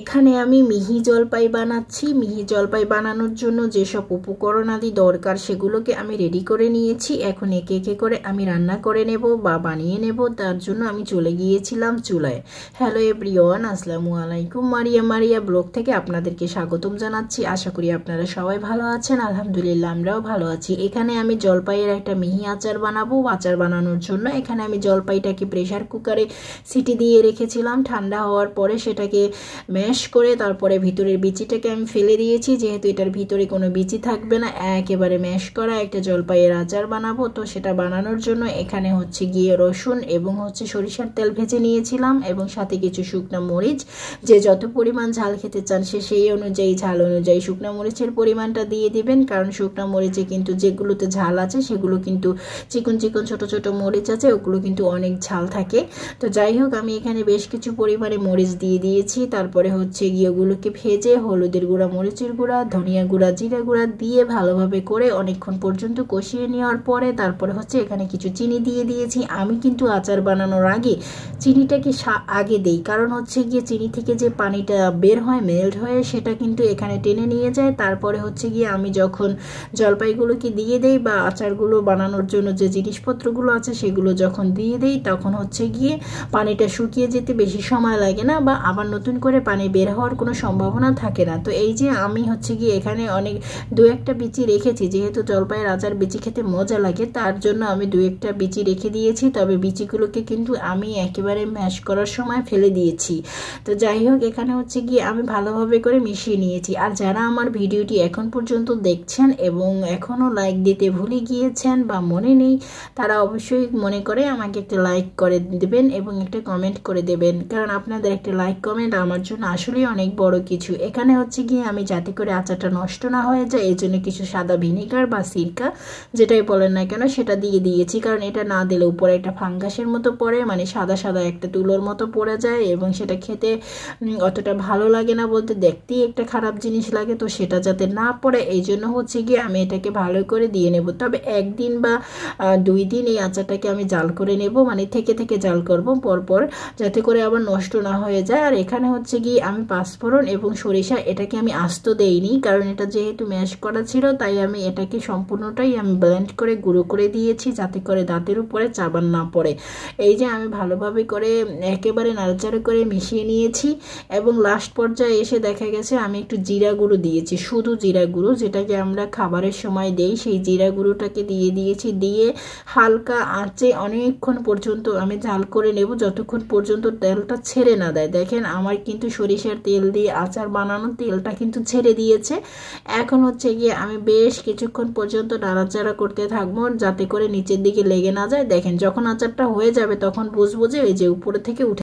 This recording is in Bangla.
এখানে আমি মিহি জলপাই বানাচ্ছি। মিহি জলপাই বানানোর জন্য যেসব উপকরণাদি দরকার সেগুলোকে আমি রেডি করে নিয়েছি। এখন একে একে করে আমি রান্না করে নেব বা বানিয়ে নেব। তার জন্য আমি চলে গিয়েছিলাম চুলায়। হ্যালো এভরিওয়ান, আসসালামু আলাইকুম। মারিয়া ব্লগ থেকে আপনাদেরকে স্বাগতম জানাচ্ছি। আশা করি আপনারা সবাই ভালো আছেন। আলহামদুলিল্লাহ আমরাও ভালো আছি। এখানে আমি জলপাইয়ের একটা মিহি আচার বানাবো। আচার বানানোর জন্য এখানে আমি জলপাইটাকে প্রেসার কুকারে সিটি দিয়ে রেখেছিলাম। ঠান্ডা হওয়ার পরে সেটাকে ম্যাশ করে তারপরে ভিতরের বিচিটাকে আমি ফেলে দিয়েছি, যেহেতু এটার ভিতরে কোনো বিচি থাকবে না। একেবারে ম্যাশ করা একটা জলপাইয়ের আচার বানাবো। তো সেটা বানানোর জন্য এখানে হচ্ছে গিয়ে রসুন এবং হচ্ছে সরিষার তেল ভেজে নিয়েছিলাম এবং সাথে কিছু শুকনো মরিচ। যে যত পরিমাণ ঝাল খেতে চান সে সেই অনুযায়ী ঝাল অনুযায়ী শুকনো মরিচের পরিমাণটা দিয়ে দিবেন, কারণ শুকনো মরিচে কিন্তু যেগুলোতে ঝাল আছে সেগুলো কিন্তু চিকন চিকন ছোট ছোট মরিচ আছে, ওগুলো কিন্তু অনেক ঝাল থাকে। তো যাই হোক, আমি এখানে বেশ কিছু পরিমাণে মরিচ দিয়ে দিয়েছি। তারপরে হচ্ছে গিয়ে ওগুলোকে ভেজে হলুদের গুঁড়া, মরিচের গুঁড়া, ধনিয়া গুঁড়া, জিরা গুঁড়া দিয়ে ভালোভাবে করে অনেকক্ষণ পর্যন্ত কষিয়ে নেওয়ার পরে তারপরে হচ্ছে এখানে কিছু চিনি দিয়ে দিয়েছি। আমি কিন্তু আচার বানানোর আগে চিনিটাকে আগে দেই, কারণ হচ্ছে গিয়ে চিনি থেকে যে পানিটা বের হয় মেল্ট হয়ে সেটা কিন্তু এখানে টেনে নিয়ে যায়। তারপরে হচ্ছে গিয়ে আমি যখন জলপাইগুলোকে দিয়ে দেই বা আচারগুলো বানানোর জন্য যে জিনিসপত্রগুলো আছে সেগুলো যখন দিয়ে দেই তখন হচ্ছে গিয়ে পানিটা শুকিয়ে যেতে বেশি সময় লাগে না বা আবার নতুন করে পানি বের হওয়ার কোনো সম্ভাবনা থাকে না। তো এই যে আমি হচ্ছে গিয়ে এখানে অনেক দু একটা বিচি রেখেছি, যেহেতু জলপাইয়ের আচার বিচি খেতে মজা লাগে তার জন্য আমি দু একটা বিচি রেখে দিয়েছি। তবে বিচিগুলোকে কিন্তু আমি একেবারে ম্যাশ করার সময় ফেলে দিয়েছি। তো যাই হোক, এখানে হচ্ছে গিয়ে আমি ভালোভাবে করে মিশিয়ে নিয়েছি। আর যারা আমার ভিডিওটি এখন পর্যন্ত দেখছেন এবং এখনও লাইক দিতে ভুলে গিয়েছেন বা মনে নেই, তারা অবশ্যই মনে করে আমাকে একটা লাইক করে দেবেন এবং একটা কমেন্ট করে দেবেন, কারণ আপনাদের একটা লাইক কমেন্ট আমার জন্য আসলেই অনেক বড় কিছু। এখানে হচ্ছে গিয়ে আমি যাতে করে আচারটা নষ্ট না হয়ে যায় এই জন্য কিছু সাদা ভিনেগার বা সিরকা যেটাই বলেন না কেন সেটা দিয়ে দিয়েছি, কারণ এটা না দিলে উপরে একটা ফাঙ্গাসের মতো পড়ে, মানে সাদা সাদা একটা তুলোর মতো পড়ে যায় এবং সেটা খেতে অতটা ভালো লাগে না, বলতে দেখতেই একটা খারাপ জিনিস লাগে। তো সেটা যাতে না পড়ে এই জন্য হচ্ছে গিয়ে আমি এটাকে ভালো করে দিয়ে নেব। তবে একদিন বা 2 দিন এই আচারটাকে আমি জাল করে নেব, মানে থেকে থেকে জাল করব পরপর, যাতে করে আবার নষ্ট না হয়ে যায়। আর এখানে হচ্ছে গিয়ে আমি পাঁচফোড়ন এবং সরিষা এটাকে আমি আস্ত দেইনি, কারণ এটা যেহেতু ম্যাশ করা ছিল তাই আমি এটাকে সম্পূর্ণটাই আমি ব্লেন্ড করে গুঁড়ো করে দিয়েছি, যাতে করে দাঁতের উপরে চাবান না পড়ে। এই যে আমি ভালোভাবে করে একেবারে নাড়াচাড়া করে মিশিয়ে নিয়েছি এবং লাস্ট পর্যায়ে এসে দেখা গেছে আমি একটু জিরা গুঁড়ো দিয়েছি, শুধু জিরা গুঁড়ো যেটাকে আমরা খাবারের সময় দেই, সেই জিরা গুঁড়োটাকে দিয়ে দিয়েছি। দিয়ে হালকা আঁচে অনেকক্ষণ পর্যন্ত আমি ঝাল করে নেব, যতক্ষণ পর্যন্ত তেলটা ছেড়ে না দেয়। দেখেন আমার কিন্তু সরিষার তেল দিয়ে আচার বানানো তেলটা কিন্তু ছেড়ে দিয়েছে। এখন হচ্ছে গিয়ে আমি বেশ কিছুক্ষণ পর্যন্ত নাড়াচাড়া করতে থাকবো যাতে করে নিচের দিকে লেগে না যায়। দেখেন যখন আচারটা হয়ে যাবে তখন বুঝবো যে এই যে উপরে থেকে উঠে